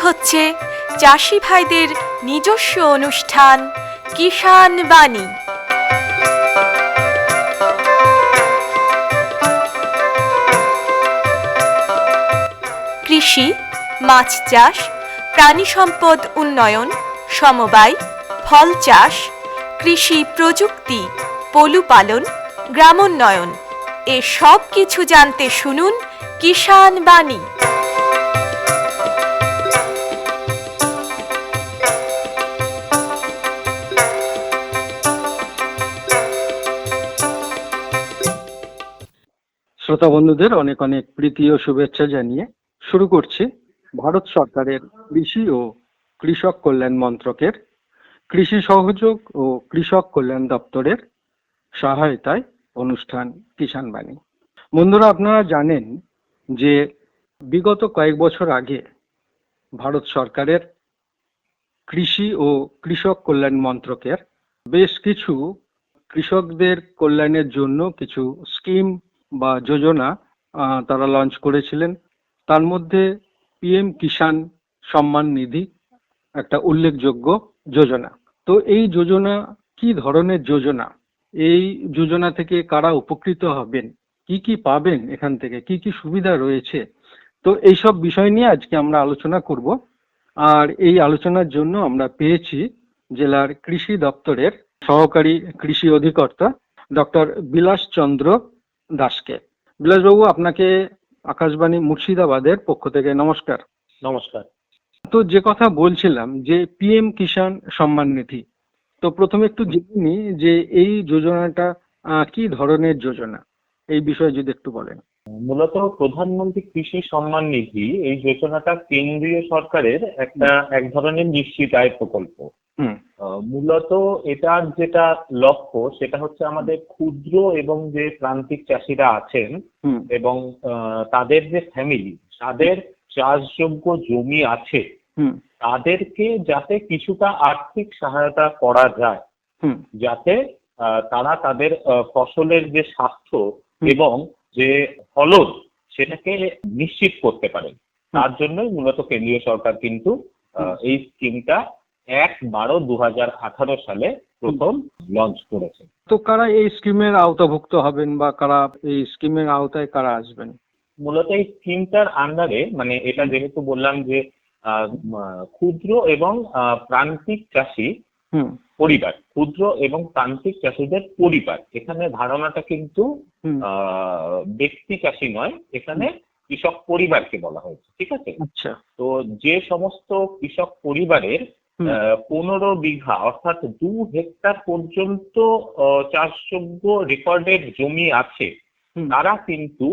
হচ্ছে চাষি ভাইদের নিজস্ব অনুষ্ঠান কিষাণ বাণী। কৃষি, মাছ চাষ, প্রাণী সম্পদ উন্নয়ন, সমবায়, ফল চাষ, কৃষি প্রযুক্তি, পলুপালন, গ্রামোন্নয়ন এ সব কিছু জানতে শুনুন কিষাণ বাণী। শ্রোতা বন্ধুদের অনেক অনেক প্রীতি ও শুভেচ্ছা জানিয়ে শুরু করছি ভারত সরকারের কৃষি ও কৃষক কল্যাণ মন্ত্রকের কৃষি সহযোগ ও কৃষক কল্যাণ দপ্তরের সহায়তায় অনুষ্ঠান কিষাণ বাণী। বন্ধুরা, আপনারা জানেন যে বিগত কয়েক বছর আগে ভারত সরকারের কৃষি ও কৃষক কল্যাণ মন্ত্রকের বেশ কিছু কৃষকদের কল্যাণের জন্য কিছু স্কিম বা যোজনা তারা লঞ্চ করেছিলেন। তার মধ্যে পিএম কিষাণ সম্মান নিধি একটা উল্লেখযোগ্য যোজনা। তো এই যোজনা কি ধরনের যোজনা, এই যোজনা থেকে কারা উপকৃত হবেন, কি কি পাবেন, এখান থেকে কি কি সুবিধা রয়েছে, তো এইসব বিষয় নিয়ে আজকে আমরা আলোচনা করব। আর এই আলোচনার জন্য আমরা পেয়েছি জেলার কৃষি দপ্তরের সহকারী কৃষি অধিকর্তা ডক্টর বিলাস চন্দ্র দাসকে। বিলাসবাবু, আপনাকে আকাশবাণী মুর্শিদাবাদের পক্ষ থেকে নমস্কার। নমস্কার। তো যে কথা বলছিলাম যে পিএম কিষাণ সম্মান নিধি, তো প্রথমে একটু জেনে নিই যে এই যোজনাটা কি ধরনের যোজনা, এই বিষয়ে যদি একটু বলেন। মূলত প্রধানমন্ত্রী কৃষি সম্মান নিধি এই যোজনাটা কেন্দ্রীয় সরকারের এক ধরনের নিশ্চিত আয় প্রকল্প। মূলত এটার যেটা লক্ষ্য সেটা হচ্ছে আমাদের ক্ষুদ্র এবং যে প্রান্তিক চাষিরা আছেন এবং তাদের যে ফ্যামিলি, তাদের চাষযোগ্য জমি আছে, তাদেরকে যাতে কিছুটা আর্থিক সহায়তা করা যায়, যাতে তারা তাদের ফসলের যে স্বাস্থ্য এবং যে ফলন সেটাকে নিশ্চিত করতে পারেন। তার জন্যই মূলত কেন্দ্রীয় সরকার কিন্তু এই স্কিমটা 1/12/2018 সালে প্রথম লঞ্চ করেছে। তো কারা এই স্কিমের আওতাভুক্ত হবেন বা কারা এই স্কিমের আওতায় কারা আসবেন? মূলত এই স্কিমটার আন্ডারে, মানে এটা যেহেতু বললাম যে ক্ষুদ্র এবং প্রান্তিক চাষি পরিবার, ক্ষুদ্র এবং প্রান্তিক চাষিদের পরিবার, এখানে ধারণাটা কিন্তু ব্যক্তি চাষি নয়, এখানে কৃষক পরিবারকে বলা হয়েছে। ঠিক আছে? আচ্ছা। তো যে সমস্ত কৃষক পরিবারের 15 বিঘা অর্থাৎ 2 হেক্টর পর্যন্ত চাষযোগ্য রেকর্ডের জমি আছে, তারা কিন্তু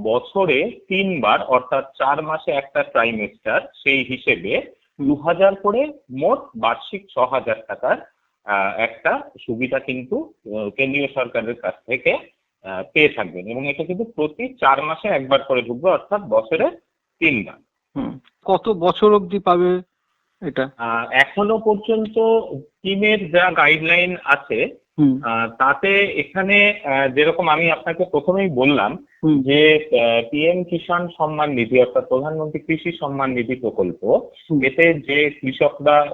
বছরে 3 বার অর্থাৎ 4 মাসে একটা ট্রাইমেস্টার, সেই হিসেবে 2000 করে মোট বার্ষিক 6000 টাকার একটা সুবিধা কিন্তু কেন্দ্রীয় সরকারের কাছ থেকে পেয়ে থাকবেন, এবং এটা কিন্তু প্রতি 4 মাসে একবার করে ঢুকবে, অর্থাৎ বছরে 3 বার। কত বছর অবধি পাবে এটা? এখনো পর্যন্ত স্কিমের যা গাইডলাইন আছে তাতে এখানে যেরকম আমি আপনাকে প্রথমেই বললাম যে পিএম কিষাণ সম্মান নিধি অর্থাৎ প্রধানমন্ত্রী কৃষি সম্মান নিধি প্রকল্প, এতে যে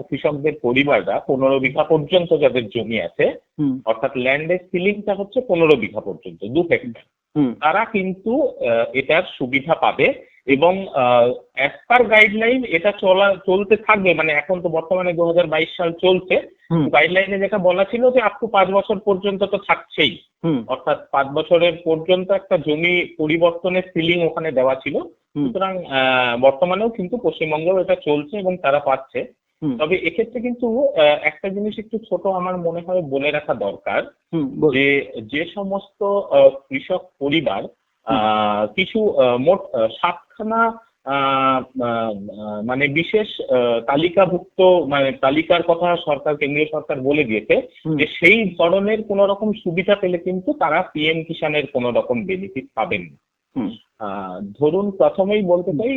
কৃষকদের পরিবাররা 15 বিঘা পর্যন্ত যাদের জমি আছে, অর্থাৎ ল্যান্ডের সিলিংটা হচ্ছে 15 বিঘা পর্যন্ত 2 হেক্টর, তারা কিন্তু এটার সুবিধা পাবে। এবং অ্যাজ পার গাইডলাইন এটা চলতে থাকবে, মানে এখন তো বর্তমানে 2022 সাল চলছে, গাইডলাইনে যেটা বলা ছিল যে আপ টু 5 বছর পর্যন্ত তো থাকছেই, অর্থাৎ 5 বছরের পর্যন্ত একটা জমি পরিবর্তনের সিলিং ওখানে দেওয়া ছিল। সুতরাং বর্তমানেও কিন্তু পশ্চিমবঙ্গেও এটা চলছে এবং তারা পাচ্ছে। তবে এক্ষেত্রে কিন্তু একটা জিনিস একটু ছোট আমার মনে হয় বলে রাখা দরকার, যে সমস্ত কৃষক পরিবার কিছু মোট 7খানা মানে বিশেষ তালিকাভুক্ত, মানে তালিকার কথা সরকার, কেন্দ্রীয় সরকার বলে দিয়েছে যে সেই ধরনের কোন রকম সুবিধা পেলে কিন্তু তারা পিএম কিষাণের কোন রকম বেনিফিট পাবেন না। ধরুন প্রথমেই বলতে চাই,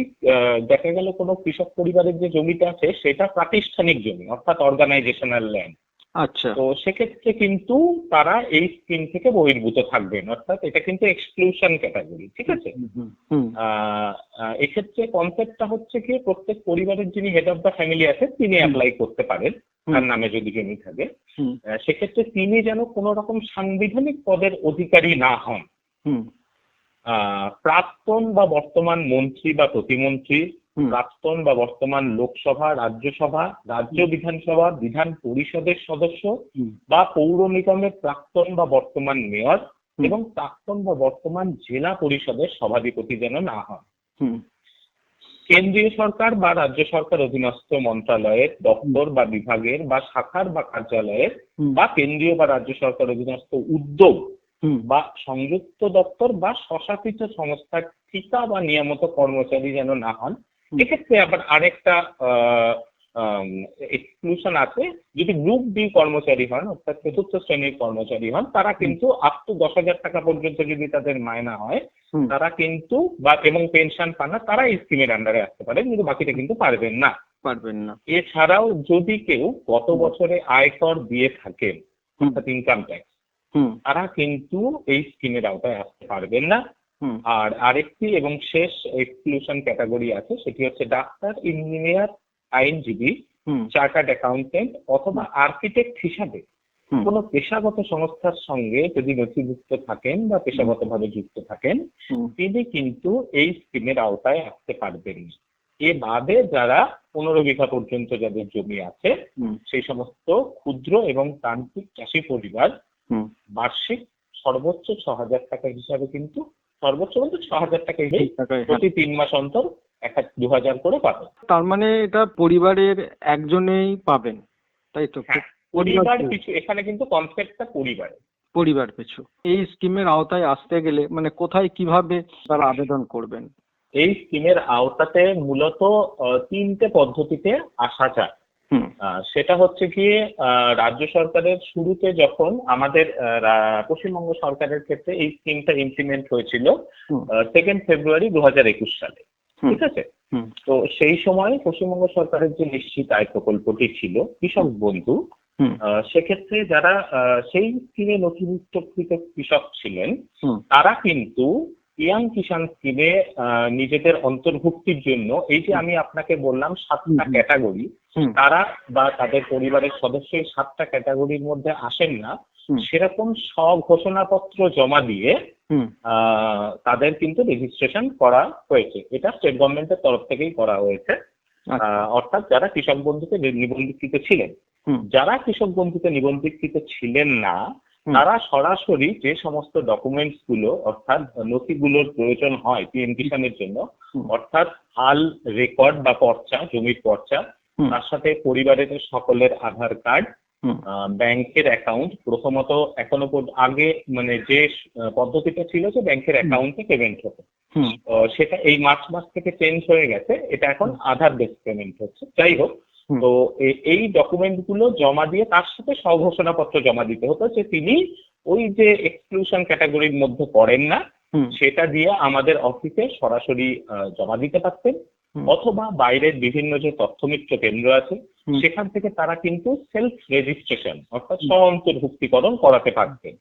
দেখা গেল কোনো কৃষক পরিবারের যে জমিটা আছে সেটা প্রাতিষ্ঠানিক জমি, অর্থাৎ অর্গানাইজেশনাল ল্যান্ড, আচ্ছা। তো সেক্ষেত্রে কিন্তু তারা এই স্কিম থেকে বহির্ভূত থাকবেন, অর্থাৎ এটা কিন্তু এক্সক্লুশন ক্যাটাগরি, ঠিক আছে। এক্ষেত্রে কনসেপ্টটা হচ্ছে কি, প্রত্যেক পরিবারের যিনি হেড অফ দ্য ফ্যামিলি আছে তিনি অ্যাপ্লাই করতে পারেন, তার নামে যদি জমি থাকে। সেক্ষেত্রে তিনি যেন কোন রকম সাংবিধানিক পদের অধিকারী না হন। প্রাক্তন বা বর্তমান মন্ত্রী বা প্রতিমন্ত্রী, প্রাক্তন বা বর্তমান লোকসভা, রাজ্যসভা, রাজ্য বিধানসভা, বিধান পরিষদের সদস্য বা পৌর নিগমের প্রাক্তন বা বর্তমান মেয়র এবং প্রাক্তন বা বর্তমান জেলা পরিষদের সভাধিপতি যেন না হন। কেন্দ্রীয় সরকার বা রাজ্য সরকার অধীনস্থ মন্ত্রণালয়ের, দপ্তর বা বিভাগের বা শাখার বা কার্যালয়ের বা কেন্দ্রীয় বা রাজ্য সরকার অধীনস্থ উদ্যোগ বা সংযুক্ত দপ্তর বা স্বশাসিত সংস্থার ঠিকা বা নিয়মিত কর্মচারী যেন না হন। এক্ষেত্রে আবার আরেকটা এক্সক্লুশন আছে, যদি গ্রুপ বি কর্মচারী হন, অর্থাৎ চতুর্থ শ্রেণীর কর্মচারী হন, তারা কিন্তু আপ টু 10,000 টাকা পর্যন্ত যদি তাদের মায়না হয়, তারা কিন্তু বা এবং পেনশন পান না, তারা এই স্কিমের আন্ডারে আসতে পারে, কিন্তু বাকিটা কিন্তু পারবেন না। এছাড়াও যদি কেউ গত বছরে আয়কর দিয়ে থাকেন, অর্থাৎ ইনকাম ট্যাক্স, তারা কিন্তু এই স্কিমের আওতায় আসতে পারবেন না। আর আরেকটি এবং শেষ এক্সক্লুশন ক্যাটাগরি আছে, সেটি হচ্ছে ডাক্তার, ইঞ্জিনিয়ার, আইনজীবী, চার্টার্ড অ্যাকাউন্টেন্ট অথবা আর্কিটেক্ট হিসাবে কোন পেশাগত সংস্থার সঙ্গে যদি নথিভুক্ত থাকেন বা পেশাগতভাবে যুক্ত থাকেন, তিনি কিন্তু এই স্কিমের আওতায় আসতে পারবেন। এ বাদে যারা 15 বিঘা পর্যন্ত যাদের জমি আছে, সেই সমস্ত ক্ষুদ্র এবং তান্ত্রিক চাষী পরিবার বার্ষিক সর্বোচ্চ 6,000 টাকা হিসাবে, কিন্তু সর্বোচ্চ বলতে 6,000 টাকা প্রতি 3 মাস অন্তর 2,000 করে পাবেন। তার মানে এটা পরিবারের একজনেই পাবেন, তাই তো? পরিবার পিছু, এখানে কিন্তু কনসেপ্টটা পরিবার পিছু। এই স্কিমের আওতায় আসতে গেলে মানে কোথায় কিভাবে তারা আবেদন করবেন? এই স্কিমের আওতাতে মূলত 3টে পদ্ধতিতে আসা যায়। সেটা হচ্ছে কি, রাজ্য সরকারের শুরুতে যখন আমাদের পশ্চিমবঙ্গ সরকারের ক্ষেত্রে এই স্কিমটা ইমপ্লিমেন্ট হয়েছিল 2 ফেব্রুয়ারি 2021 সালে, ঠিক আছে। তো সেই সময় পশ্চিমবঙ্গ সরকারের যে নিশ্চিত আয় প্রকল্পটি ছিল কৃষক বন্ধু, সেক্ষেত্রে যারা সেই স্কিমে নথিভুক্তকৃত কৃষক ছিলেন, তারা কিন্তু পিএম কিষাণ স্কিমে নিজেদের অন্তর্ভুক্তির জন্য এই যে আমি আপনাকে বললাম 7টা ক্যাটাগরি, তারা বা তাদের পরিবারের সদস্য 7টা ক্যাটাগরির মধ্যে আসেন না, সেরকম স্বঘোষণাপত্র জমা দিয়ে তাদের কিন্তু রেজিস্ট্রেশন করা হয়েছে। এটা স্টেট গভর্নমেন্টের তরফ থেকেই করা হয়েছে। অর্থাৎ যারা কৃষক বন্ধুতে নিবন্ধিত ছিলেন। যারা কৃষক বন্ধুতে নিবন্ধিত ছিলেন না, তারা সরাসরি যে সমস্ত ডকুমেন্টস গুলো অর্থাৎ নথিগুলোর প্রয়োজন হয় পিএম কিষাণের জন্য, অর্থাৎ হাল রেকর্ড বা পর্চা, জমির পর্চা, তার সাথে পরিবারের সকলের আধার কার্ড, ব্যাংকের অ্যাকাউন্ট, প্রথমত এখনো আগে মানে যে পদ্ধতিটা ছিল যে ব্যাংকের অ্যাকাউন্টে পেমেন্ট হতো, সেটা এই মার্চ মাস থেকে চেঞ্জ হয়ে গেছে, এটা এখন আধার বেস পেমেন্ট হচ্ছে। যাই হোক, তো এই ডকুমেন্ট গুলো জমা দিয়ে তার সাথে স্বঘোষণাপত্র জমা দিতে হতো যে তিনি ওই যে এক্সক্লুশন ক্যাটাগরির মধ্যে পড়েন না, সেটা দিয়ে আমাদের অফিসে সরাসরি জমা দিতে পারতেন, অথবা বাইরের বিভিন্ন যে তথ্যমিত্র কেন্দ্র আছে সেখান থেকে তারা কিন্তু সেলফ রেজিস্ট্রেশন অর্থাৎ স্ব অন্তর্ভুক্তিকরণ করাতে পারতেন,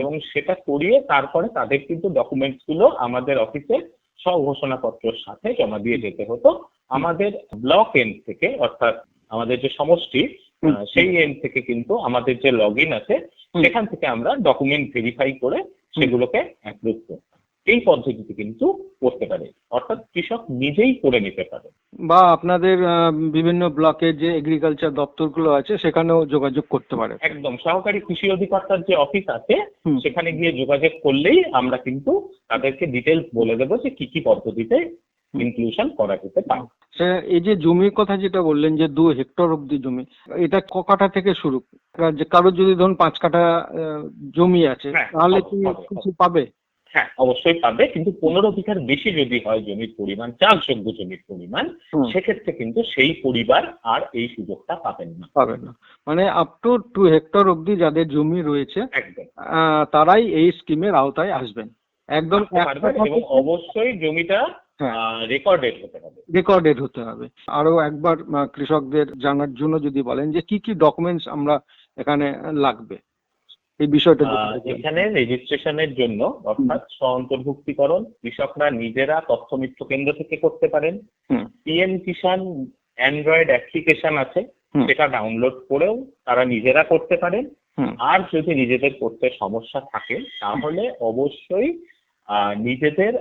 এবং সেটা করিয়ে তারপরে তাদের কিন্তু ডকুমেন্টস গুলো আমাদের অফিসে স্বঘোষণাপত্রের সাথে জমা দিয়ে যেতে হতো। আমাদের ব্লক এন্ড থেকে, অর্থাৎ আমাদের যে সমষ্টি সেই এন্ড থেকে কিন্তু আমাদের যে লগ ইন আছে সেখান থেকে আমরা ডকুমেন্ট ভেরিফাই করে সেগুলোকে অ্যাপ্রুভ করতাম। এই পদ্ধতিতে কিন্তু করতে পারে, অর্থাৎ কৃষক নিজেই করে নিতে পারে। বা আপনাদের বিভিন্ন ব্লকের যে এগ্রিকালচার দপ্তরগুলো আছে সেখানেও যোগাযোগ করতে পারে। একদম, সহকারী কৃষি অধিকর্তার যে অফিস আছে সেখানে গিয়ে যোগাযোগ করলেই আমরা কিন্তু তাদেরকে ডিটেলস বলে দেবো যে কি কি পদ্ধতিতে ইনক্লুশন করা যেতে পারে। এই যে জমির কথা যেটা বললেন যে 2 হেক্টর অব্দি জমি, এটা ক কাঠা থেকে শুরু? কারোর যদি ধরুন 5 কাঠা জমি আছে তাহলে কি কিছু পাবে? হ্যাঁ, অবশ্যই পাবে, কিন্তু 15 বিঘার বেশি যদি হয় জমির পরিমাণ, চাষযোগ্য জমির পরিমাণ, সেক্ষেত্রে কিন্তু সেই পরিবার আর এই সুযোগটা পাবেন না। মানে আপ টু 2 হেক্টর অব্দি যাদের জমি রয়েছে একদম তারাই এই স্কিমের আওতায় আসবেন। একদম, এবং অবশ্যই জমিটা রেকর্ডেড হতে হবে। আরো একবার কৃষকদের জানার জন্য যদি বলেন যে কি কি ডকুমেন্টস আমরা এখানে লাগবে এই বিষয়টা এখানে রেজিস্ট্রেশনের জন্য অর্থাৎ স্ব-অন্তর্ভুক্তিকরণ কৃষকরা নিজেরা তথ্য মিত্র কেন্দ্র থেকে করতে পারেন। পিএম কিষাণ অ্যান্ড্রয়েড অ্যাপ্লিকেশন আছে, সেটা ডাউনলোড করেও তারা নিজেরা করতে পারেন। আর যদি নিজেদের করতে সমস্যা থাকে তাহলে অবশ্যই নিজেদের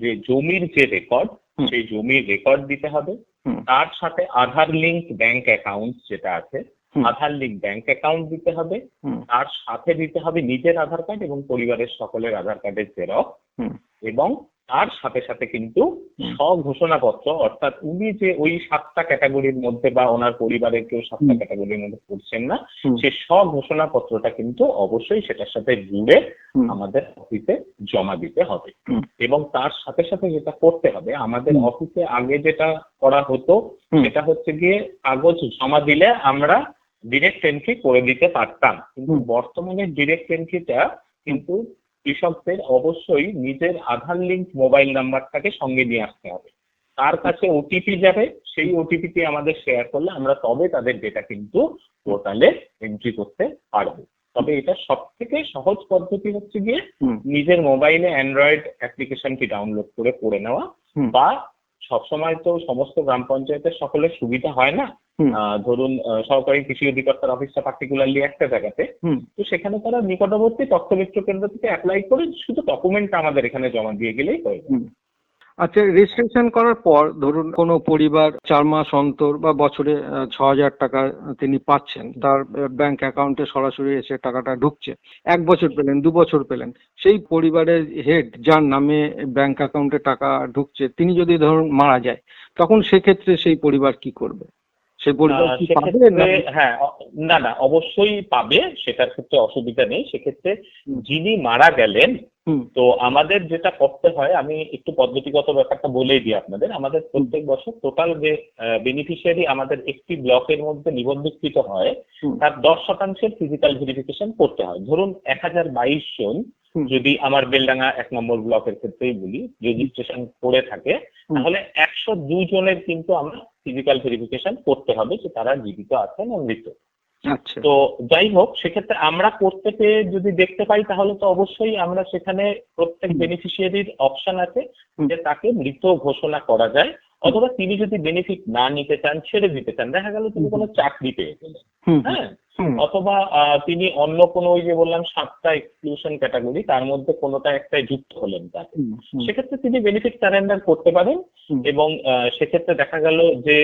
যে জমির যে রেকর্ড, সেই জমির রেকর্ড দিতে হবে। তার সাথে আধার লিঙ্ক ব্যাংক অ্যাকাউন্ট যেটা আছে, আধার লিঙ্ক ব্যাংক অ্যাকাউন্ট দিতে হবে। তার সাথে দিতে হবে নিজের আধার কার্ড এবং পরিবারের সকলের আধার কার্ডের জেরক্স। এবং তার সাথে সাথে কিন্তু স্বঘোষণাপত্র, অর্থাৎ উনি যে ওই 7টা ক্যাটাগরির মধ্যে বা ওনার পরিবারের কেউ 7টা ক্যাটাগরির মধ্যে পড়ছেন না, সেই স্বঘোষণাপত্রটা কিন্তু অবশ্যই সেটার সাথে জুড়ে আমাদের অফিসে জমা দিতে হবে। এবং তার সাথে সাথে যেটা করতে হবে, আমাদের অফিসে আগে যেটা করা হতো সেটা হচ্ছে গিয়ে কাগজ জমা দিলে আমরা ডিরেক্ট এন্ট্রি করে দিতে পারতাম, কিন্তু বর্তমানে ডিরেক্ট এন্ট্রিটা কিন্তু কৃষকদের অবশ্যই নিজের আধার লিঙ্ক মোবাইল নাম্বারটাকে সঙ্গে নিয়ে আসতে হবে। তার কাছে ওটিপি যাবে, সেই ওটিপিটি আমাদের শেয়ার করলে আমরা তবে তাদের ডেটা কিন্তু পোর্টালে এন্ট্রি করতে পারবো। তবে এটা সব থেকে সহজ পদ্ধতি হচ্ছে গিয়ে নিজের মোবাইলে অ্যান্ড্রয়েড অ্যাপ্লিকেশনটি ডাউনলোড করে নেওয়া, বা সবসময় তো সমস্ত গ্রাম পঞ্চায়েতের সকলের সুবিধা হয় না। ধরুন সরকারি কৃষি অধিকর্তার অফিসটা পার্টিকুলারলি একটা জায়গাতে, তো সেখানে তারা নিকটবর্তী তথ্য মিত্র কেন্দ্র থেকে অ্যাপ্লাই করে শুধু ডকুমেন্ট আমাদের এখানে জমা দিয়ে গেলেই হয়ে যাবে। আচ্ছা, রেজিস্ট্রেশন করার পর ধরুন কোনো পরিবার 4 মাস অন্তর বা বছরে 6,000 টাকা তিনি পাচ্ছেন, তার ব্যাংক অ্যাকাউন্টে সরাসরি এসে টাকাটা ঢুকছে। 1 বছর পেলেন, 2 বছর পেলেন, সেই পরিবারের হেড যার নামে ব্যাংক অ্যাকাউন্টে টাকা ঢুকছে তিনি যদি ধরুন মারা যায়, তখন সেক্ষেত্রে সেই পরিবার কি করবে? সেই পরিবার কি পাবে? হ্যাঁ, না অবশ্যই পাবে, সেটার ক্ষেত্রে অসুবিধা নেই। সেক্ষেত্রে যিনি মারা গেলেন, তো আমাদের যেটা করতে হয়, আমি একটু পদ্ধতিগত ব্যাপারটা বলেই দিই আপনাদের। আমাদের প্রত্যেক বছর টোটাল যে বেনিফিশিয়ারি আমাদের একটি ব্লকের মধ্যে নিবন্ধিত হয়, তার 10% ফিজিক্যাল ভেরিফিকেশন করতে হয়। ধরুন 1022 জন যদি আমার বেলডাঙ্গা 1 নম্বর ব্লকের ক্ষেত্রেই বলি রেজিস্ট্রেশন করে থাকে, তাহলে 102 জনের কিন্তু আমরা ফিজিক্যাল ভেরিফিকেশন করতে হবে যে তারা জীবিত আছেন না মৃত। তো যাই হোক, সেক্ষেত্রে আমরা করতে পেয়ে যদি দেখতে পাই তাহলে তো অবশ্যই আমরা সেখানে প্রত্যেক বেনিফিশিয়ারির অপশন আছে যে তাকে মৃত ঘোষণা করা যায়, অথবা তিনি যদি বেনিফিট না নিতে চান, ছেড়ে দিতে চান, দেখা গেল তিনি কোনো চাকরি পেয়ে গেলেন, হ্যাঁ, অথবা তিনি অন্য কোনো ওই যে বললাম 7টা এক্সক্লুশন ক্যাটাগরি, তার মধ্যে কোনোটা একটাই যুক্ত হলেন তাকে, সেক্ষেত্রে তিনি বেনিফিট সারেন্ডার করতে পারেন। এবং সেক্ষেত্রে দেখা গেল যে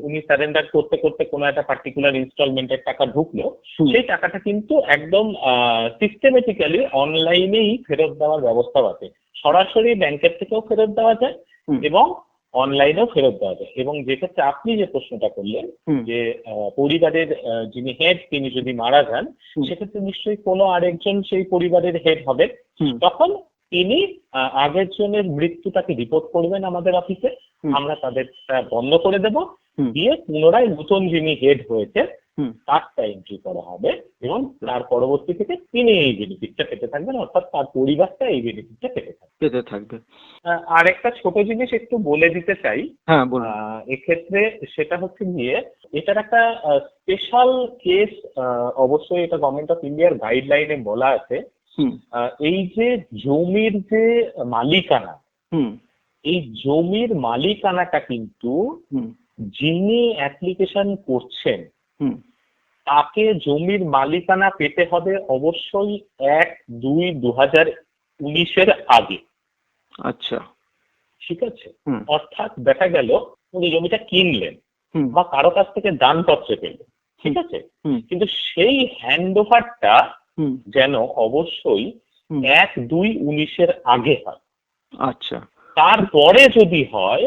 উনি সারেন্ডার করতে করতে কোনো একটা পার্টিকুলার ইনস্টলমেন্টের টাকা ঢুকলো, সেই টাকাটা কিন্তু একদম সিস্টেমেটিক্যালি অনলাইনেই ফেরত দেওয়ার ব্যবস্থা আছে। সরাসরি ব্যাংকের থেকেও ফেরত দেওয়া যায় এবং অনলাইনেও ফেরত দেওয়া যায়। এবং যেক্ষেত্রে আপনি যে প্রশ্নটা করলেন যে পরিবারের যিনি হেড তিনি যদি মারা যান, সেক্ষেত্রে নিশ্চয়ই কোনো আরেকজন সেই পরিবারের হেড হবে, তখন তিনি আগের জনের মৃত্যুটাকে রিপোর্ট করবেন আমাদের অফিসে, আমরা তাদের বন্ধ করে দেব, দিয়ে পুনরায় নতুন যিনি হেড হয়েছে তারটা এন্ট্রি করা হবে এবং তার পরবর্তী থেকে তিনি এই বেনিফিটটা পেতে থাকবেন, অর্থাৎ তার পরিবারটা এই বেনিফিটটা পেতে থাকবে। আর একটা ছোট জিনিস একটু বলে দিতে চাই এক্ষেত্রে, সেটা হচ্ছে গিয়ে এটার একটা স্পেশাল কেস, অবশ্যই এটা গভর্নমেন্ট অফ ইন্ডিয়ার গাইডলাইনে বলা আছে। এই যে জমির যে মালিকানা, এই জমির মালিকানাটা কিন্তু যিনি অ্যাপ্লিকেশন করছেন তাকে জমির মালিকানা পেতে হবে অবশ্যই 1/2/2019 আগে। আচ্ছা, ঠিক আছে। অর্থাৎ দেখা গেল উনি জমিটা কিনলেন বা কারো কাছ থেকে দানপত্রে পেলেন, ঠিক আছে, কিন্তু সেই হ্যান্ড ওভারটা যেন অবশ্যই 1/2/19 আগে হয়। আচ্ছা, তারপরে যদি হয়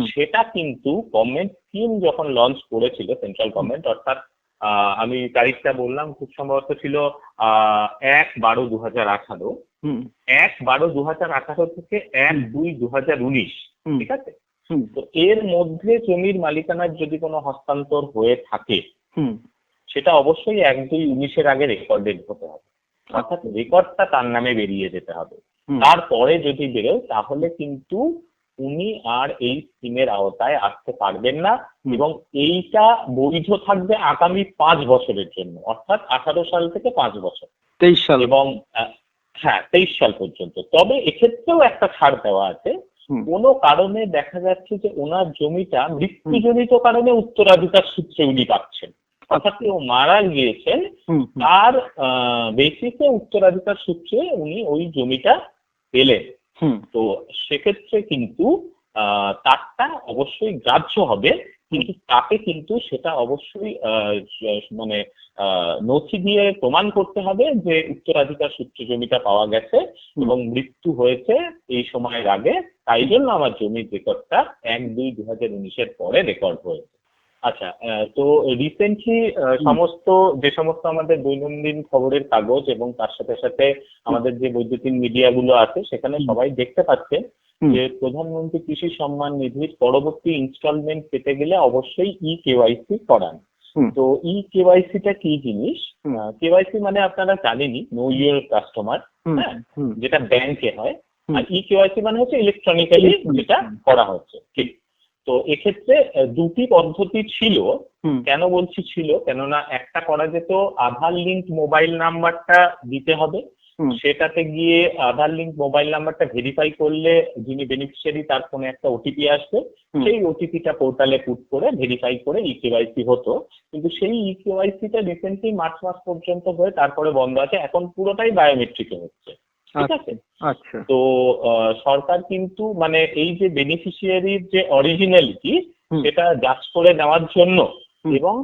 সেটা কিন্তু গভর্নমেন্ট স্কিম যখন লঞ্চ করেছিল সেন্ট্রাল গভর্নমেন্ট, অর্থাৎ আমি তারিখটা বললাম খুব সম্ভবত ছিল 1/12/2018, 1/12/2018 থেকে 1/2/2019, ঠিক আছে। তো এর মধ্যে জমির মালিকানার যদি কোনো হস্তান্তর হয়ে থাকে সেটা অবশ্যই 1/2/19 আগে রেকর্ডেড হতে হবে, অর্থাৎ রেকর্ডটা তার নামে বেরিয়ে যেতে হবে। তারপরে যদি বেরোয় তাহলে কিন্তু উনি আর এই স্কিমের আওতায় আসতে পারবেন না, এবং এইটা বৈধ থাকবে আগামী 5 বছরের জন্য, অর্থাৎ 18 সাল থেকে 5 বছর, 23 সাল, এবং হ্যাঁ 23 সাল পর্যন্ত। তবে এক্ষেত্রেও একটা ছাড় দেওয়া আছে, কোনো কারণে দেখা যাচ্ছে যে ওনার জমিটা মৃত্যুজনিত কারণে উত্তরাধিকার সূত্রে উনি পাচ্ছেন, অর্থাৎ কেউ মারা গিয়েছেন, তার বেসিসে উত্তরাধিকার সূত্রে উনি ওই জমিটা পেলেন। তো সেক্ষেত্রে কিন্তু তারটা অবশ্যই গ্রাহ্য হবে, কিন্তু তাকে কিন্তু সেটা অবশ্যই মানে নথি দিয়ে প্রমাণ করতে হবে যে উত্তরাধিকার সূত্রে জমিটা পাওয়া গেছে এবং মৃত্যু হয়েছে এই সময়ের আগে, তাই জন্য আমার জমির রেকর্ডটা 1/2/2019 পরে রেকর্ড হয়েছে। আচ্ছা, তো রিসেন্টলি যে সমস্ত আমাদের দৈনন্দিন খবরের কাগজ এবং তার সাথে সাথে আমাদের যে বৈদ্যুতিন মিডিয়াগুলো আছে সেখানে সবাই দেখতে পাচ্ছে যে প্রধানমন্ত্রী কৃষি সম্মান নিধির পরবর্তী ইনস্টলমেন্ট পেতে গেলে অবশ্যই কেওয়াইসি করান। তো কেওয়াইসিটা কি জিনিস? কেওয়াইসি মানে আপনারা জানেনই, নো ইউর কাস্টমার, হ্যাঁ, যেটা ব্যাংকে হয়। আর কেওয়াইসি মানে হচ্ছে ইলেকট্রনিক্যালি যেটা করা হচ্ছে। ঠিক। তো এক্ষেত্রে দুটি পদ্ধতি ছিল। কেন বলছি ছিল? কেননা একটা করা যেত আধার লিঙ্ক মোবাইল নাম্বারটা দিতে হবে, সেটাতে গিয়ে আধার লিঙ্ক মোবাইল নাম্বারটা ভেরিফাই করলে যিনি বেনিফিশিয়ারি তার ফোনে একটা ওটিপি আসবে, সেই ওটিপিটা পোর্টালে পুট করে ভেরিফাই করে কেওয়াইসি হতো। কিন্তু সেই কেওয়াইসিটা রিসেন্টলি মার্চ মাস পর্যন্ত হয়ে তারপরে বন্ধ আছে, এখন পুরোটাই বায়োমেট্রিকে হচ্ছে। ঠিক আছে? আচ্ছা। তো সরকার কিন্তু মানে এই যে বেনিফিশিয়ারির যে অরিজিনালিটি সেটা জাজ করে নেওয়ার জন্য, এবং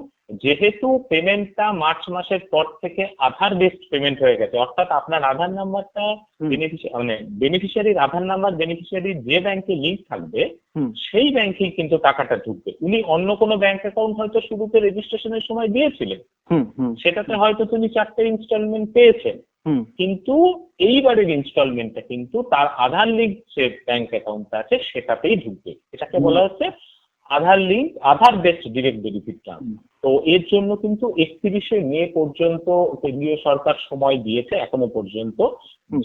যেহেতু পেমেন্টটা মার্চ মাসের পর থেকে আধার বেসড পেমেন্ট হয়ে গেছে, অর্থাৎ আপনার আধার নাম্বারটা বেনিফিশিয়ারির আধার নাম্বার বেনিফিশিয়ারির যে ব্যাংকে লিঙ্ক থাকবে সেই ব্যাংকেই কিন্তু টাকাটা ঢুকবে। উনি অন্য কোনো ব্যাংক অ্যাকাউন্ট হয়তো শুরুতে রেজিস্ট্রেশনের সময় দিয়েছিলেন, সেটাতে হয়তো তিনি 4টে ইনস্টলমেন্ট পেয়েছেন, কিন্তু এইবারের ইনস্টলমেন্টটা কিন্তু তার আধার লিঙ্ক যে ব্যাংক অ্যাকাউন্ট আছে সেটাতেই ঢুকবে। এটাকে বলা হচ্ছে আধার বেসড ডিরেক্ট বেনিফিট ট্রান্সফার। তো এর জন্য কিন্তু 31শে মে পর্যন্ত কেন্দ্রীয় সরকার সময় দিয়েছে এখনো পর্যন্ত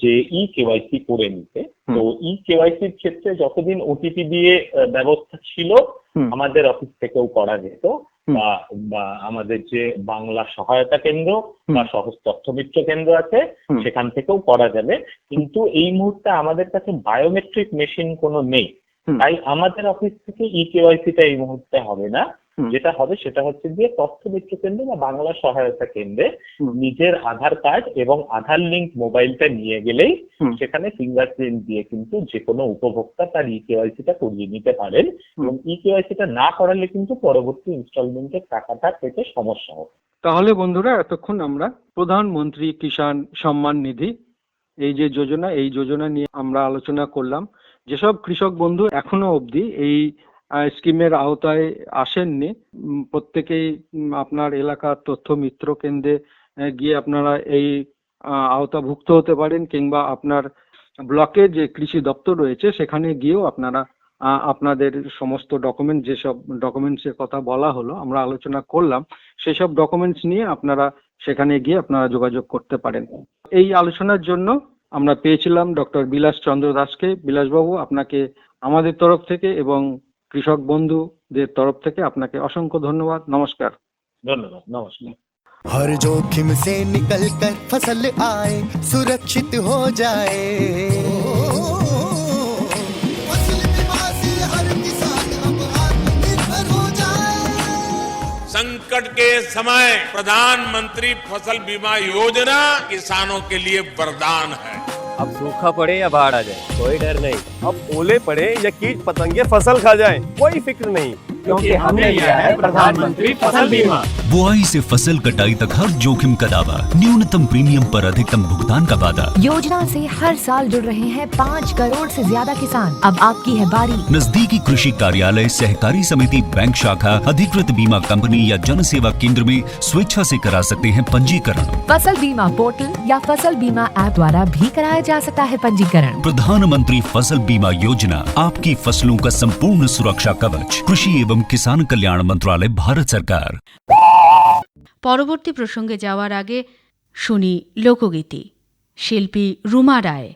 যে কেওয়াইসি করে নিতে। তো কেওয়াইসির ক্ষেত্রে যতদিন ওটিপি দিয়ে ব্যবস্থা ছিল আমাদের অফিস থেকেও করা যেত, বা আমাদের যে বাংলা সহায়তা কেন্দ্র বা সহজ তথ্য মিত্র কেন্দ্র আছে সেখান থেকেও করা যাবে। কিন্তু এই মুহূর্তে আমাদের কাছে বায়োমেট্রিক মেশিন কোনো নেই, তাই আমাদের অফিস থেকে কেওয়াইসিটা এই মুহূর্তে হবে না। যেটা হবে সেটা হচ্ছে যে তথ্য মিত্র কেন্দ্র বা বাংলা সহায়তা কেন্দ্রে নিজের আধার কার্ড এবং আধার লিঙ্ক মোবাইলটা নিয়ে গেলেই সেখানে ফিঙ্গারপ্রিন্ট দিয়ে কিন্তু যে কোনো উপভোক্তা তার কেওয়াইসিটা করিয়ে নিতে পারেন, এবং কেওয়াইসিটা না করালে কিন্তু পরবর্তী ইনস্টলমেন্টের টাকাটা পেতে সমস্যা হবে। তাহলে বন্ধুরা, এতক্ষণ আমরা প্রধানমন্ত্রী কিষাণ সম্মান নিধি এই যে যোজনা, এই যোজনা নিয়ে আমরা আলোচনা করলাম। যেসব কৃষক বন্ধু এখনো অবধি এই স্কিমের আওতায় আসেননি, প্রত্যেকেই আপনার এলাকার তথ্য মিত্র কেন্দ্রে গিয়ে আপনারা এই আওতাভুক্ত হতে পারেন, কিংবা আপনার ব্লকের যে কৃষি দপ্তর রয়েছে সেখানে গিয়েও আপনারা আপনাদের সমস্ত ডকুমেন্ট, যেসব ডকুমেন্টসের কথা বলা হলো, আমরা আলোচনা করলাম, সেসব ডকুমেন্টস নিয়ে আপনারা সেখানে গিয়ে আপনারা যোগাযোগ করতে পারেন। এই আলোচনার জন্য আমরা পেয়েছিলাম ডক্টর বিলাস চন্দ্র দাসকে। বিলাসবাবু, আপনাকে আমাদের তরফ থেকে এবং কৃষক বন্ধুদের তরফ থেকে আপনাকে অসংখ্য ধন্যবাদ। নমস্কার। ধন্যবাদ। নমস্কার। हर जोखिम से निकल कर फसल आए, सुरक्षित हो जाए, फसल बीमा से हर किसान अब आत्मनिर्भर हो जाए। संकट के समय प्रधानमंत्री फसल बीमा योजना किसानों के लिए वरदान है। अब सूखा पड़े या बाढ़ आ जाए कोई डर नहीं, अब ओले पड़े या कीट पतंगे फसल खा जाए कोई फिक्र नहीं, क्योंकि हमने लिया है प्रधानमंत्री फसल बीमा। बुआई से फसल कटाई तक हर जोखिम का दावा, न्यूनतम प्रीमियम पर अधिकतम भुगतान का वादा। योजना से हर साल जुड़ रहे हैं 5 करोड़ से ज्यादा किसान। अब आपकी है बारी। नजदीकी कृषि कार्यालय, सहकारी समिति, बैंक शाखा, अधिकृत बीमा कंपनी या जन सेवा केंद्र में स्वेच्छा से करा सकते हैं पंजीकरण। फसल बीमा पोर्टल या फसल बीमा ऐप द्वारा भी कराया जा सकता है पंजीकरण। प्रधानमंत्री फसल बीमा योजना, आपकी फसलों का संपूर्ण सुरक्षा कवच। कृषि एवं किसान कल्याण मंत्रालय, भारत सरकार। পরবর্তী প্রসঙ্গে যাওয়ার আগে শুনি লোকগীতি। শিল্পী রুমা রায়।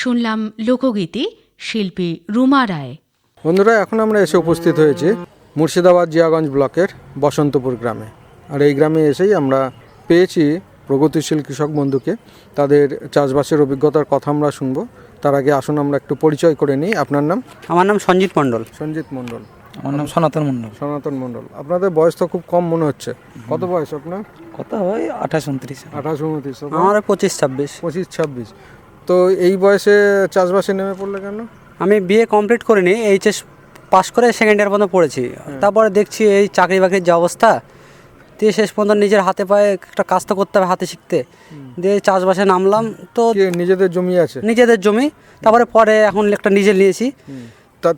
শুনলাম লোকগীতি, শিল্পী রুমা রায়। বন্ধুরা, এখন আমরা এসে উপস্থিত হয়েছি মুর্শিদাবাদ জিয়াগঞ্জ ব্লকের বসন্তপুর গ্রামে। আর এই গ্রামে এসেই আমরা পেয়েছি প্রগতিশীল কৃষক বন্ধুকে। তাদের চাষবাসের অভিজ্ঞতার কথা আমরা শুনবো। তার আগে আসুন আমরা একটু পরিচয় করে নিই। আপনার নাম? আমার নাম সঞ্জিত মণ্ডল। সঞ্জিত মণ্ডল। আমার নাম সনাতন মণ্ডল। সনাতন মণ্ডল। আপনাদের বয়স তো খুব কম মনে হচ্ছে। কত বয়স আপনার? কত হয়? 28-29। 28-29। আমার 25-26। 25-26। তো এই বয়সে চাষবাসে নেমে পড়লে কেন? আমি বিএ কমপ্লিট করিনি, এইচএস পাস করে সেকেন্ড ইয়ার পর্যন্ত পড়েছি। তারপরে দেখছি এই চাকরি বাকরির যে অবস্থা, দিয়ে শেষ পর্যন্ত নিজের হাতে পায়ে একটা কাজ তো করতে হবে, হাতে শিখতে। দিয়ে চাষবাসে নামলাম। তো নিজেদের জমি আছে? নিজেদের জমি। তারপরে পরে এখন একটা নিজে নিয়েছি।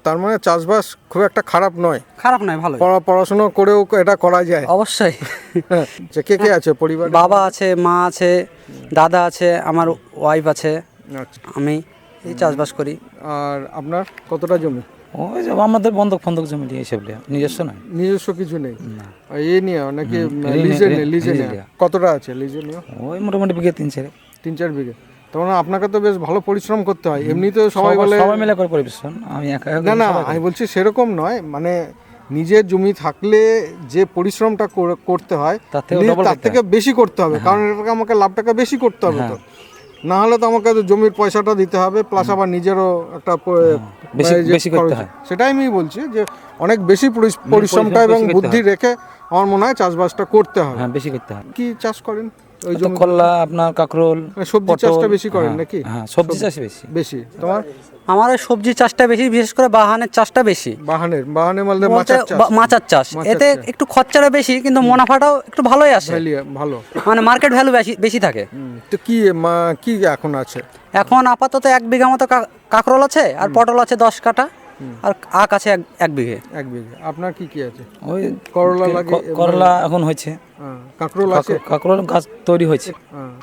তার মানে চাষবাস খুব একটা খারাপ নয়? খারাপ নয়, ভালো। পড়াশোনা করেও এটা করা যায়? অবশ্যই। কে কে আছে পরিবার? বাবা আছে, মা আছে, দাদা আছে, আমার ওয়াইফ আছে, আমি এই চাষবাস করি। আর আপনার কতটা জমি? ওই যে আমাদের বন্ধক জমি দিয়ে এসব নিজস্ব নয়। নিজস্ব কিছু নেই? এই নিয়ে নাকি লিজে নিয়ে? কতটা আছে লিজে নিয়ে? ওই মোটামুটি বিঘে 3-4 বিঘে। তখন আপনাকে তো বেশ ভালো পরিশ্রম করতে হয়। এমনিতেও সবাই বলে সবাই মিলে করে পরিশ্রম, আমি একা। না, আমি বলছি সেরকম নয়, মানে নিজের জমি থাকলে যে পরিশ্রমটা করতে হয় তার থেকে বেশি করতে হবে, কারণ এটাকে আমাকে লাভটাকে বেশি করতে হবে। তো না হলে তো আমাকে জমির পয়সাটা দিতে হবে, প্লাস আবার নিজেরও একটা বেশি করতে হয়। সেটাই আমি বলছি যে অনেক বেশি পরিশ্রমটা এবং বুদ্ধি রেখে আমার মনে হয় চাষবাসটা করতে হবে। বেশি করতে হয়। কি চাষ করেন? ওই জমি কল্লা, আপনার কাঁকরোল, সবজি চাষটা বেশি করেন নাকি? হ্যাঁ, সবজি চাষ বেশি। তোমার? আমার সবজি চাষটা বেশি, বিশেষ করে বাহানের চাষটা বেশি। বাহানের মানে মাছের চাষ। এতে একটু খরচাটা বেশি, কিন্তু মুনাফাটাও একটু ভালোই আসে। ভালো, মানে মার্কেট ভ্যালু বেশি থাকে। তো কি এখন আছে? এখন আপাতত 1 বিঘা মতো কাঁকরোল আছে, আর পটল আছে 10 কাঠা, আর আখ আছে 1 বিঘে। আপনার কি আছে? ওই করলা এখন হয়েছে, কাঁকরোল আছে, কাঁকরোল গাছ তৈরি হয়েছে।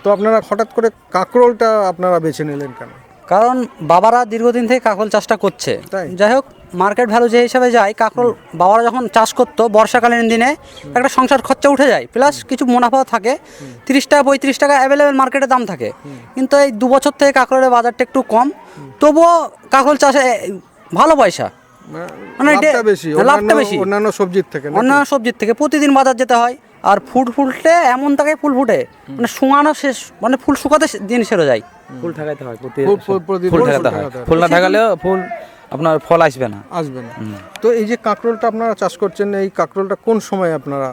তো আপনারা হঠাৎ করে কাঁকরোলটা আপনারা বেছে নিলেন কেন? কারণ বাবারা দীর্ঘদিন থেকে কাঁকরোল চাষটা করছে। যাই হোক, মার্কেট ভ্যালু যে হিসাবে যায়, কাঁকরোল বাবারা যখন চাষ করতো বর্ষাকালীন দিনে একটা সংসার খরচা উঠে যায়, প্লাস কিছু মুনাফাও থাকে। 30 টাকা 35 টাকা অ্যাভেলেবেল মার্কেটে দাম থাকে। কিন্তু এই 2 বছর থেকে কাঁকরোলের বাজারটা একটু কম, তবুও কাঁকরোল চাষে ভালো পয়সা, মানে লাভটা বেশি অন্যান্য সবজির থেকে। প্রতিদিন বাজার যেতে হয়। আর ফুটে এমন থাকে, ফুল ফুটে মানে শুকানো শেষ, মানে ফুল শুকাতে দিন সেরে যায়। ফুল ঠাকাইতে হয়, ফুল না ঠাকালেও আপনার ফল আসবে না। তো এই যে কাঁকরোলটা আপনারা চাষ করছেন, এই কাঁকরোলটা কোন সময় আপনারা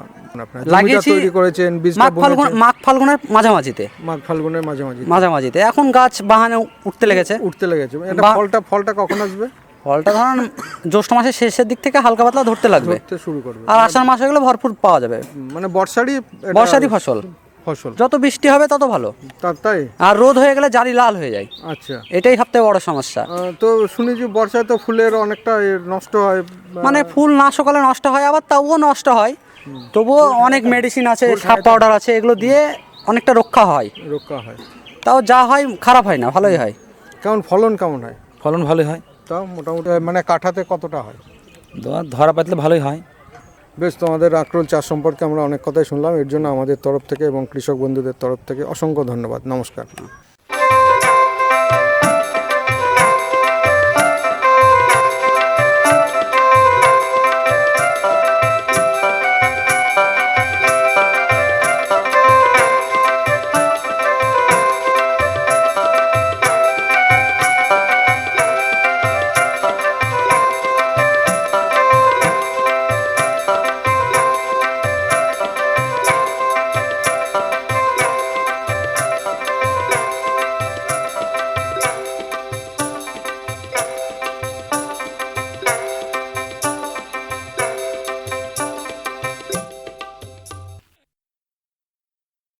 লাগিয়েছি? তৈরি করেছেন মাঘ ফাল্গুনের মাঝামাঝিতে। এখন গাছ বাহানে উঠতে লেগেছে। ফলটা কখন আসবে? ফলটা ধরুন জ্যৈষ্ঠ মাসের শেষের দিক থেকে হালকা পাতলা ধরতে লাগবে, শুরু করবে। আর আষাঢ় মাসে গেলে ভরপুর পাওয়া যাবে। মানে বর্ষারই ফসল। যত বৃষ্টি হবে তত ভালো। তাই? আর রোদ হয়ে গেলে জালি লাল হয়ে যায়। আচ্ছা, এটাই সবথেকে বড় সমস্যা। তো শুনেছি বর্ষায় তো ফুলের অনেকটা নষ্ট হয়, মানে ফুল না সকালে নষ্ট হয়, আবার তাও নষ্ট হয়। তবুও অনেক মেডিসিন আছে, সাপ পাউডার আছে, এগুলো দিয়ে অনেকটা রক্ষা হয়। তাও যা হয় খারাপ হয় না, ভালোই হয়। ফলন কেমন হয়? ফলন ভালোই হয়। তাও মোটামুটি মানে কাঠাতে কতটা হয়? ধরা পাতলে ভালোই হয়। বেশ, তোমাদের কাঁকরোল চাষ সম্পর্কে আমরা অনেক কথাই শুনলাম। এর জন্য আমাদের তরফ থেকে এবং কৃষক বন্ধুদের তরফ থেকে অসংখ্য ধন্যবাদ। নমস্কার।